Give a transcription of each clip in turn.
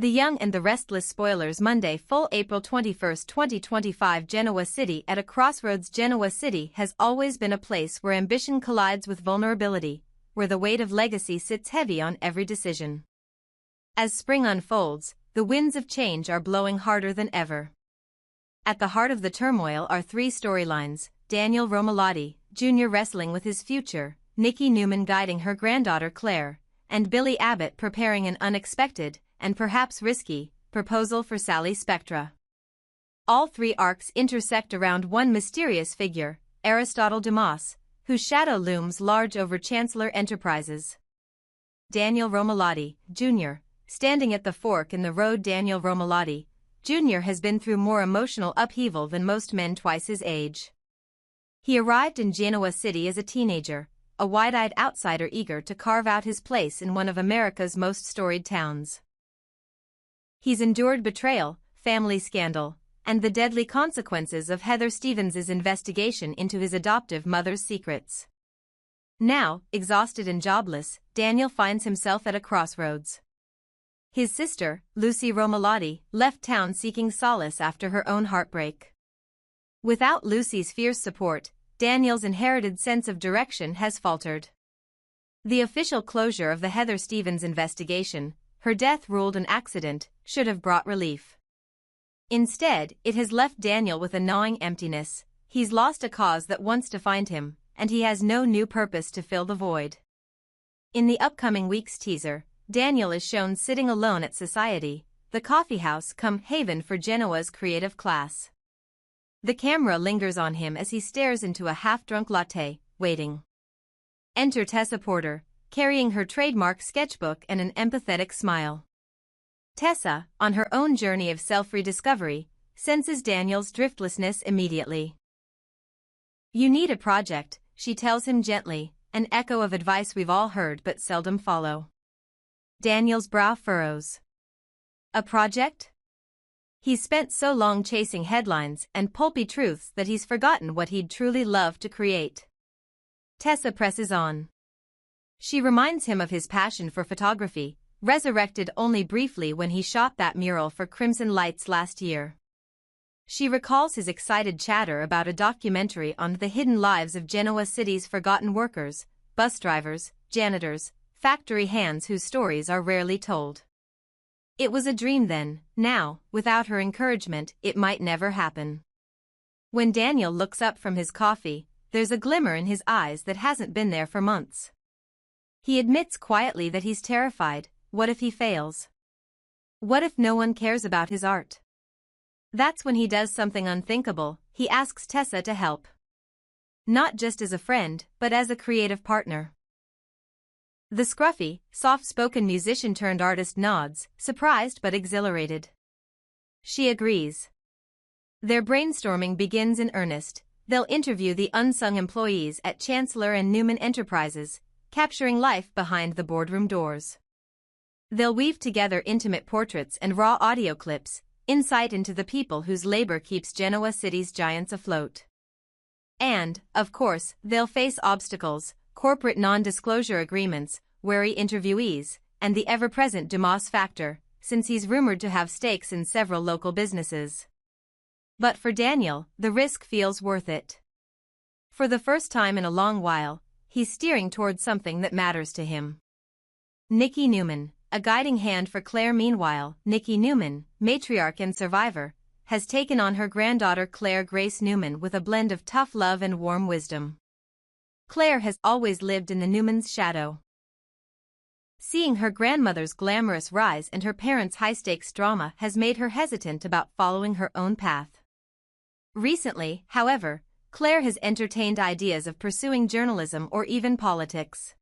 The Young and the Restless spoilers Monday full April 21, 2025 Genoa City. At a crossroads, Genoa City has always been a place where ambition collides with vulnerability, where the weight of legacy sits heavy on every decision. As spring unfolds, the winds of change are blowing harder than ever. At the heart of the turmoil are three storylines: Daniel Romalotti, Jr. wrestling with his future, Nikki Newman guiding her granddaughter Claire, and Billy Abbott preparing an unexpected, and perhaps risky, proposal for Sally Spectra. All three arcs intersect around one mysterious figure, Aristotle Dumas, whose shadow looms large over Chancellor Enterprises. Daniel Romalotti, Jr., standing at the fork in the road. Daniel Romalotti, Jr. has been through more emotional upheaval than most men twice his age. He arrived in Genoa City as a teenager, a wide-eyed outsider eager to carve out his place in one of America's most storied towns. He's endured betrayal, family scandal, and the deadly consequences of Heather Stevens's investigation into his adoptive mother's secrets. Now, exhausted and jobless, Daniel finds himself at a crossroads. His sister, Lucy Romalotti, left town seeking solace after her own heartbreak. Without Lucy's fierce support, Daniel's inherited sense of direction has faltered. The official closure of the Heather Stevens investigation, her death ruled an accident, should have brought relief. Instead, it has left Daniel with a gnawing emptiness. He's lost a cause that wants to find him, and he has no new purpose to fill the void. In the upcoming week's teaser, Daniel is shown sitting alone at Society, the coffeehouse come haven for Genoa's creative class. The camera lingers on him as he stares into a half-drunk latte, waiting. Enter Tessa Porter, carrying her trademark sketchbook and an empathetic smile. Tessa, on her own journey of self-rediscovery, senses Daniel's driftlessness immediately. "You need a project," she tells him gently, an echo of advice we've all heard but seldom follow. Daniel's brow furrows. A project? He's spent so long chasing headlines and pulpy truths that he's forgotten what he'd truly love to create. Tessa presses on. She reminds him of his passion for photography, resurrected only briefly when he shot that mural for Crimson Lights last year. She recalls his excited chatter about a documentary on the hidden lives of Genoa City's forgotten workers, bus drivers, janitors, factory hands whose stories are rarely told. It was a dream then. Now, without her encouragement, it might never happen. When Daniel looks up from his coffee, there's a glimmer in his eyes that hasn't been there for months. He admits quietly that he's terrified. What if he fails? What if no one cares about his art? That's when he does something unthinkable. He asks Tessa to help. Not just as a friend, but as a creative partner. The scruffy, soft-spoken musician-turned-artist nods, surprised but exhilarated. She agrees. Their brainstorming begins in earnest. They'll interview the unsung employees at Chancellor and Newman Enterprises, capturing life behind the boardroom doors. They'll weave together intimate portraits and raw audio clips, insight into the people whose labor keeps Genoa City's giants afloat. And, of course, they'll face obstacles: corporate non-disclosure agreements, wary interviewees, and the ever-present Dumas factor, since he's rumored to have stakes in several local businesses. But for Daniel, the risk feels worth it. For the first time in a long while, he's steering towards something that matters to him. Nikki Newman, a guiding hand for Claire. Meanwhile, Nikki Newman, matriarch and survivor, has taken on her granddaughter Claire Grace Newman with a blend of tough love and warm wisdom. Claire has always lived in the Newmans' shadow. Seeing her grandmother's glamorous rise and her parents' high-stakes drama has made her hesitant about following her own path. Recently, however, Claire has entertained ideas of pursuing journalism or even politics.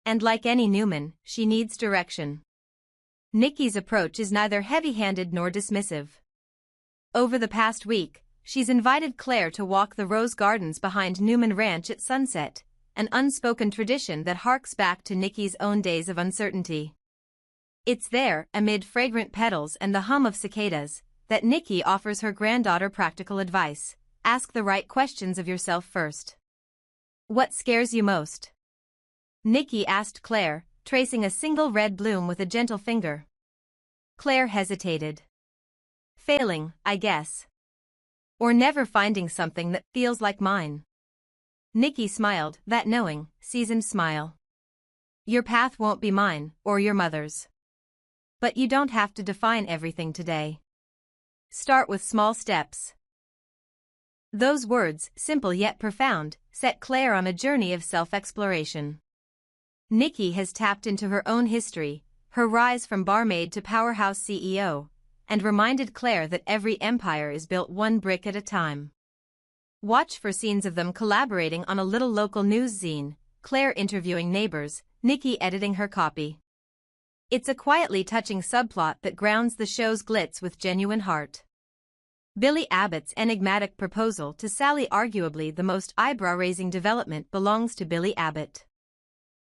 And like any Newman, she needs direction. Nikki's approach is neither heavy-handed nor dismissive. Over the past week, she's invited Claire to walk the rose gardens behind Newman Ranch at sunset, an unspoken tradition that harks back to Nikki's own days of uncertainty. It's there, amid fragrant petals and the hum of cicadas, that Nikki offers her granddaughter practical advice: ask the right questions of yourself first. What scares you most? Nikki asked Claire, tracing a single red bloom with a gentle finger. Claire hesitated. Failing, I guess. Or never finding something that feels like mine. Nikki smiled, that knowing, seasoned smile. Your path won't be mine, or your mother's. But you don't have to define everything today. Start with small steps. Those words, simple yet profound, set Claire on a journey of self-exploration. Nikki has tapped into her own history, her rise from barmaid to powerhouse CEO, and reminded Claire that every empire is built one brick at a time. Watch for scenes of them collaborating on a little local news zine, Claire interviewing neighbors, Nikki editing her copy. It's a quietly touching subplot that grounds the show's glitz with genuine heart. Billy Abbott's enigmatic proposal to Sally, arguably the most eyebrow-raising development, belongs to Billy Abbott.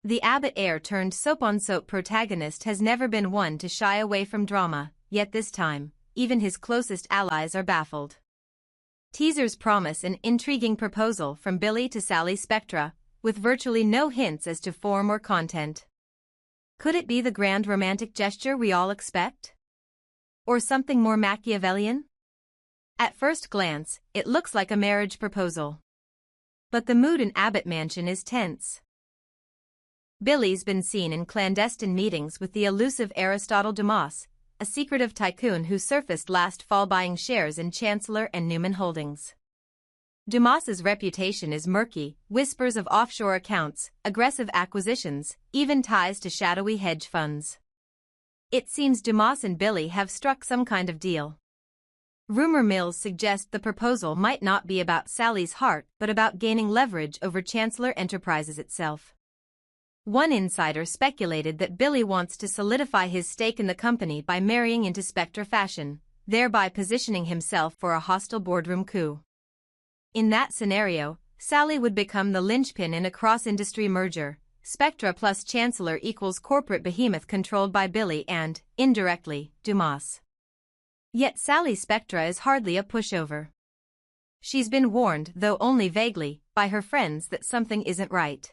The Abbott heir-turned-soap-on-soap protagonist has never been one to shy away from drama, yet this time, even his closest allies are baffled. Teasers promise an intriguing proposal from Billy to Sally Spectra, with virtually no hints as to form or content. Could it be the grand romantic gesture we all expect? Or something more Machiavellian? At first glance, it looks like a marriage proposal. But the mood in Abbott Mansion is tense. Billy's been seen in clandestine meetings with the elusive Aristotle Dumas, a secretive tycoon who surfaced last fall buying shares in Chancellor and Newman Holdings. Dumas's reputation is murky, whispers of offshore accounts, aggressive acquisitions, even ties to shadowy hedge funds. It seems Dumas and Billy have struck some kind of deal. Rumor mills suggest the proposal might not be about Sally's heart but about gaining leverage over Chancellor Enterprises itself. One insider speculated that Billy wants to solidify his stake in the company by marrying into Spectre fashion, thereby positioning himself for a hostile boardroom coup. In that scenario, Sally would become the linchpin in a cross-industry merger. Spectra plus Chancellor equals corporate behemoth controlled by Billy and, indirectly, Dumas. Yet Sally Spectra is hardly a pushover. She's been warned, though only vaguely, by her friends that something isn't right.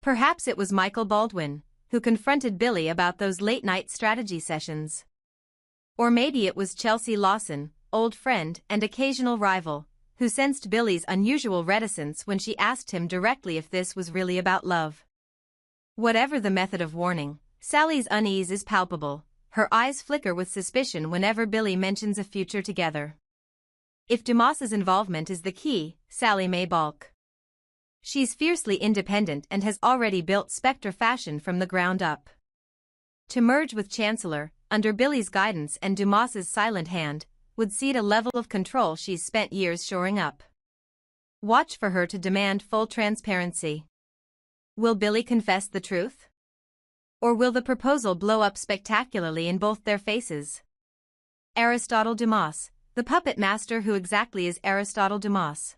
Perhaps it was Michael Baldwin, who confronted Billy about those late-night strategy sessions. Or maybe it was Chelsea Lawson, old friend and occasional rival, who sensed Billy's unusual reticence when she asked him directly if this was really about love. Whatever the method of warning, Sally's unease is palpable. Her eyes flicker with suspicion whenever Billy mentions a future together. If Dumas's involvement is the key, Sally may balk. She's fiercely independent and has already built Spectre fashion from the ground up. To merge with Chancellor, under Billy's guidance and Dumas's silent hand, would cede a level of control she's spent years shoring up. Watch for her to demand full transparency. Will Billy confess the truth? Or will the proposal blow up spectacularly in both their faces? Aristotle Dumas, the puppet master. Who exactly is Aristotle Dumas?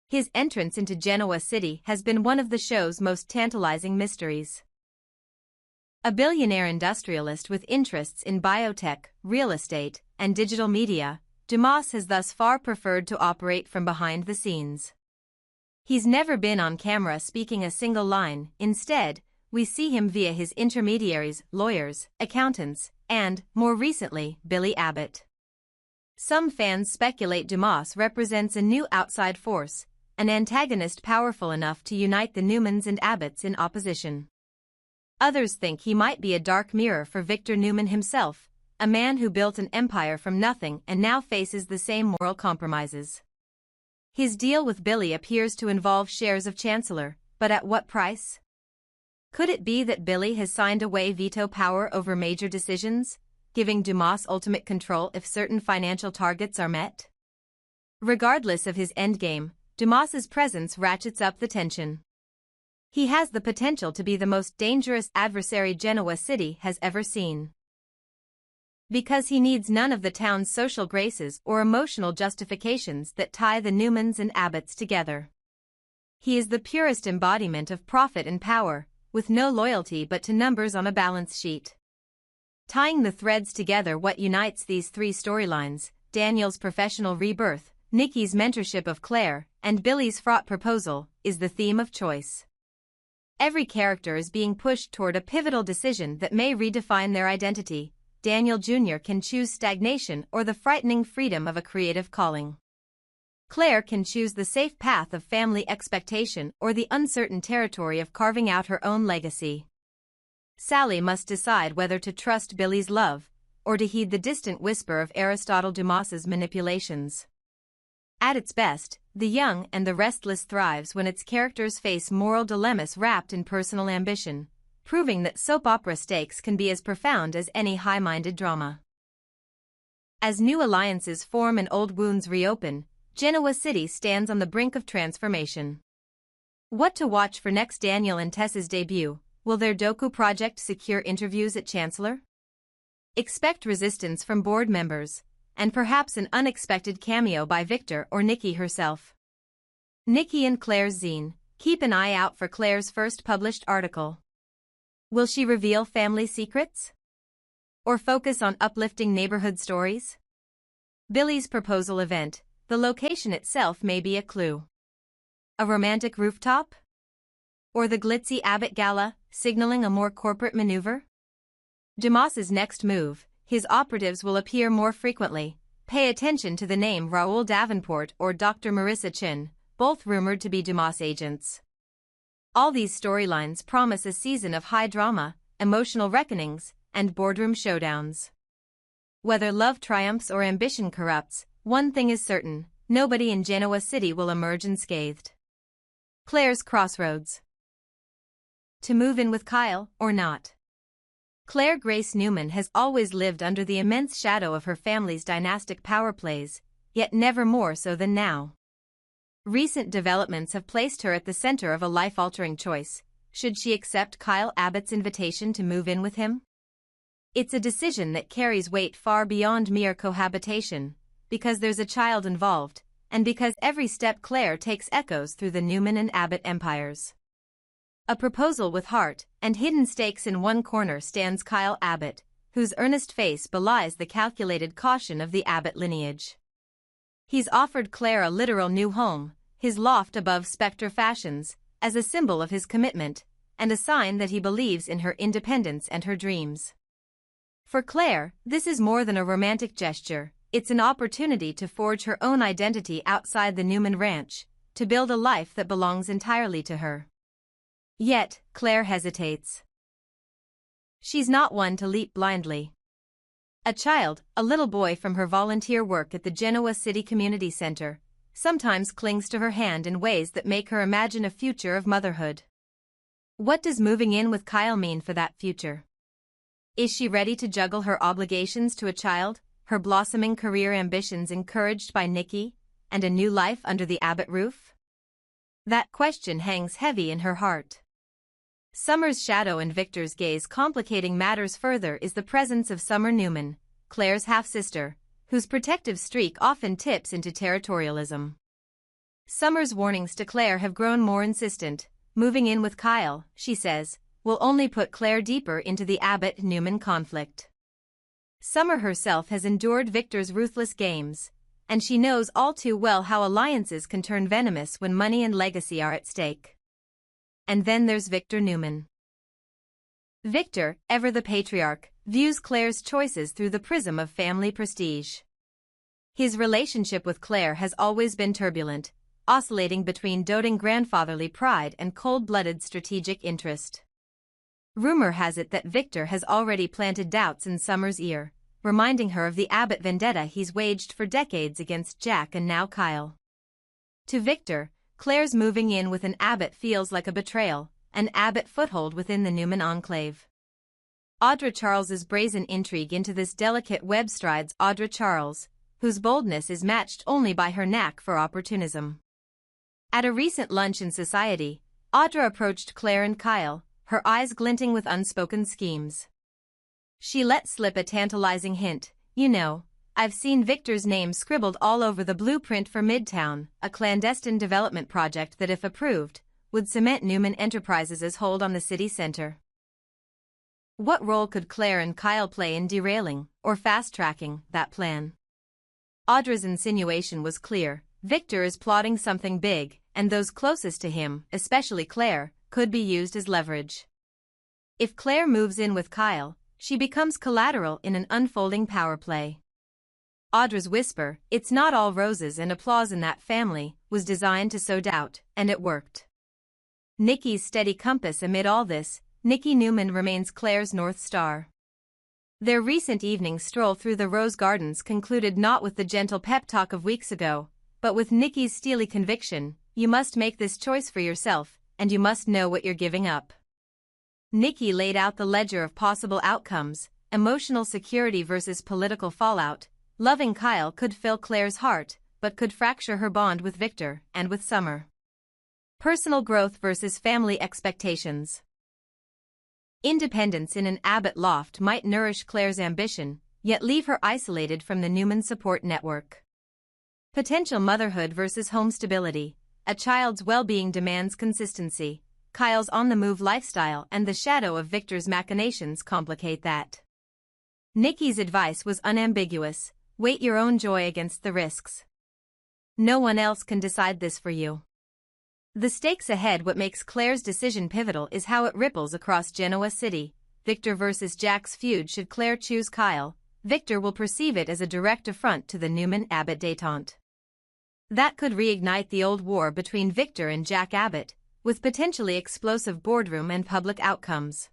His entrance into Genoa City has been one of the show's most tantalizing mysteries. A billionaire industrialist with interests in biotech, real estate, and digital media, Dumas has thus far preferred to operate from behind the scenes. He's never been on camera speaking a single line. Instead, we see him via his intermediaries, lawyers, accountants, and, more recently, Billy Abbott. Some fans speculate Dumas represents a new outside force, an antagonist powerful enough to unite the Newmans and Abbotts in opposition. Others think he might be a dark mirror for Victor Newman himself, a man who built an empire from nothing and now faces the same moral compromises. His deal with Billy appears to involve shares of Chancellor, but at what price? Could it be that Billy has signed away veto power over major decisions, giving Dumas ultimate control if certain financial targets are met? Regardless of his endgame, Dumas's presence ratchets up the tension. He has the potential to be the most dangerous adversary Genoa City has ever seen. Because he needs none of the town's social graces or emotional justifications that tie the Newmans and Abbotts together. He is the purest embodiment of profit and power, with no loyalty but to numbers on a balance sheet. Tying the threads together, what unites these three storylines, Daniel's professional rebirth, Nikki's mentorship of Claire, and Billy's fraught proposal, is the theme of choice. Every character is being pushed toward a pivotal decision that may redefine their identity. Daniel Jr. can choose stagnation or the frightening freedom of a creative calling. Claire can choose the safe path of family expectation or the uncertain territory of carving out her own legacy. Sally must decide whether to trust Billy's love or to heed the distant whisper of Aristotle Dumas's manipulations. At its best, The Young and the Restless thrives when its characters face moral dilemmas wrapped in personal ambition, proving that soap opera stakes can be as profound as any high-minded drama. As new alliances form and old wounds reopen, Genoa City stands on the brink of transformation. What to watch for next? Daniel and Tessa's debut. Will their docu project secure interviews at Chancellor? Expect resistance from board members, and perhaps an unexpected cameo by Victor or Nikki herself. Nikki and Claire's zine. Keep an eye out for Claire's first published article. Will she reveal family secrets? Or focus on uplifting neighborhood stories? Billy's proposal event. The location itself may be a clue. A romantic rooftop? Or the glitzy Abbott Gala, signaling a more corporate maneuver? Dumas's next move. His operatives will appear more frequently. Pay attention to the name Raoul Davenport or Dr. Marissa Chin, both rumored to be Dumas agents. All these storylines promise a season of high drama, emotional reckonings, and boardroom showdowns. Whether love triumphs or ambition corrupts, one thing is certain: nobody in Genoa City will emerge unscathed. Claire's crossroads. To move in with Kyle or not? Claire Grace Newman has always lived under the immense shadow of her family's dynastic power plays, yet never more so than now. Recent developments have placed her at the center of a life-altering choice. Should she accept Kyle Abbott's invitation to move in with him? It's a decision that carries weight far beyond mere cohabitation, because there's a child involved, and because every step Claire takes echoes through the Newman and Abbott empires. A proposal with heart and hidden stakes. In one corner stands Kyle Abbott, whose earnest face belies the calculated caution of the Abbott lineage. He's offered Claire a literal new home, his loft above Spectre Fashions, as a symbol of his commitment, and a sign that he believes in her independence and her dreams. For Claire, this is more than a romantic gesture. It's an opportunity to forge her own identity outside the Newman ranch, to build a life that belongs entirely to her. Yet, Claire hesitates. She's not one to leap blindly. A child, a little boy from her volunteer work at the Genoa City Community Center, sometimes clings to her hand in ways that make her imagine a future of motherhood. What does moving in with Kyle mean for that future? Is she ready to juggle her obligations to a child, her blossoming career ambitions encouraged by Nikki, and a new life under the Abbott roof? That question hangs heavy in her heart. Summer's shadow and Victor's gaze. Complicating matters further is the presence of Summer Newman, Claire's half-sister, whose protective streak often tips into territorialism. Summer's warnings to Claire have grown more insistent. Moving in with Kyle, she says, will only put Claire deeper into the Abbott-Newman conflict. Summer herself has endured Victor's ruthless games, and she knows all too well how alliances can turn venomous when money and legacy are at stake. And then there's Victor Newman. Victor, ever the patriarch, views Claire's choices through the prism of family prestige. His relationship with Claire has always been turbulent, oscillating between doting grandfatherly pride and cold-blooded strategic interest. Rumor has it that Victor has already planted doubts in Summer's ear, reminding her of the Abbott vendetta he's waged for decades against Jack and now Kyle. To Victor, Claire's moving in with an Abbott feels like a betrayal, an Abbott foothold within the Newman enclave. Audra Charles's brazen intrigue into this delicate web strides Audra Charles, whose boldness is matched only by her knack for opportunism. At a recent lunch in society, Audra approached Claire and Kyle, her eyes glinting with unspoken schemes. She let slip a tantalizing hint: "You know, I've seen Victor's name scribbled all over the blueprint for Midtown, a clandestine development project that, if approved, would cement Newman Enterprises' hold on the city center." What role could Claire and Kyle play in derailing, or fast-tracking, that plan? Audra's insinuation was clear: Victor is plotting something big, and those closest to him, especially Claire, could be used as leverage. If Claire moves in with Kyle, she becomes collateral in an unfolding power play. Audra's whisper, "It's not all roses and applause in that family," was designed to sow doubt, and it worked. Nikki's steady compass amid all this, Nikki Newman remains Claire's North Star. Their recent evening stroll through the rose gardens concluded not with the gentle pep talk of weeks ago, but with Nikki's steely conviction, "You must make this choice for yourself, and you must know what you're giving up." Nikki laid out the ledger of possible outcomes: emotional security versus political fallout. Loving Kyle could fill Claire's heart, but could fracture her bond with Victor and with Summer. Personal growth versus family expectations. Independence in an Abbott loft might nourish Claire's ambition, yet leave her isolated from the Newman support network. Potential motherhood versus home stability. A child's well-being demands consistency. Kyle's on-the-move lifestyle and the shadow of Victor's machinations complicate that. Nikki's advice was unambiguous: weight your own joy against the risks. No one else can decide this for you. The stakes ahead. What makes Claire's decision pivotal is how it ripples across Genoa City. Victor versus Jack's feud. Should Claire choose Kyle, Victor will perceive it as a direct affront to the Newman-Abbott détente. That could reignite the old war between Victor and Jack Abbott, with potentially explosive boardroom and public outcomes.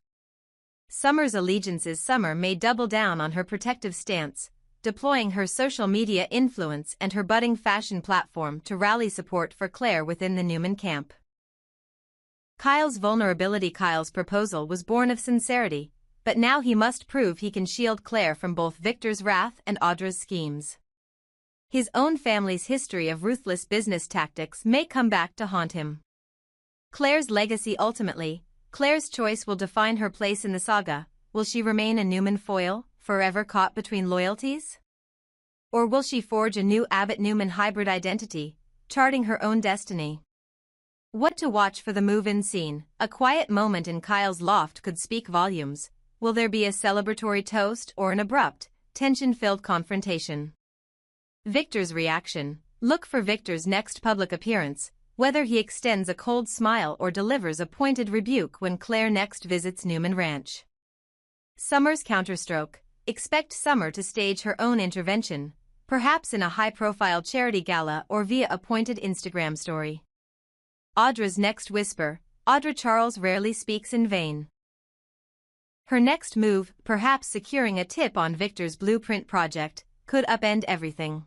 Summer's allegiances. Summer may double down on her protective stance, deploying her social media influence and her budding fashion platform to rally support for Claire within the Newman camp. Kyle's vulnerability. Kyle's proposal was born of sincerity, but now he must prove he can shield Claire from both Victor's wrath and Audra's schemes. His own family's history of ruthless business tactics may come back to haunt him. Claire's legacy. Ultimately, Claire's choice will define her place in the saga. Will she remain a Newman foil, forever caught between loyalties? Or will she forge a new Abbott-Newman hybrid identity, charting her own destiny? What to watch for the move-in scene. A quiet moment in Kyle's loft could speak volumes. Will there be a celebratory toast or an abrupt, tension-filled confrontation? Victor's reaction. Look for Victor's next public appearance, whether he extends a cold smile or delivers a pointed rebuke when Claire next visits Newman Ranch. Summer's counterstroke. Expect Summer to stage her own intervention, perhaps in a high-profile charity gala or via a pointed Instagram story. Audra's next whisper. Audra Charles rarely speaks in vain. Her next move, perhaps securing a tip on Victor's blueprint project, could upend everything.